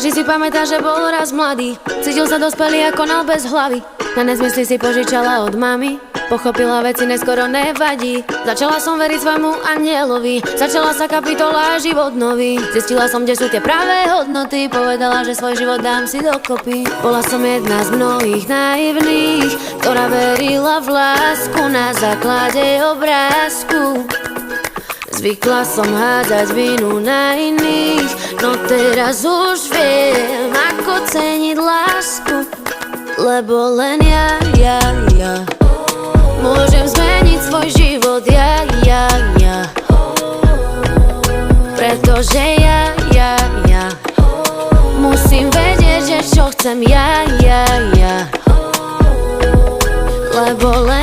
Každý si pamätá, že bol raz mladý, cítil sa dospelý ako nal bez hlavy. Na nezmysly si požičala od mami, pochopila veci, neskoro nevadí. Začala som veriť svojmu anielovi, začala sa kapitola život nový. Zistila som, kde sú tie pravé hodnoty, povedala, že svoj život dám si dokopy. Bola som jedna z mnohých naivných, ktorá verila v lásku na základe obrázku. Zvykla som hádzať vinu na iných, no teraz už viem, ako ceniť lásku. Lebo len ja môžem zmeniť svoj život, ja pretože ja musím vedieť, že čo chcem ja lebo len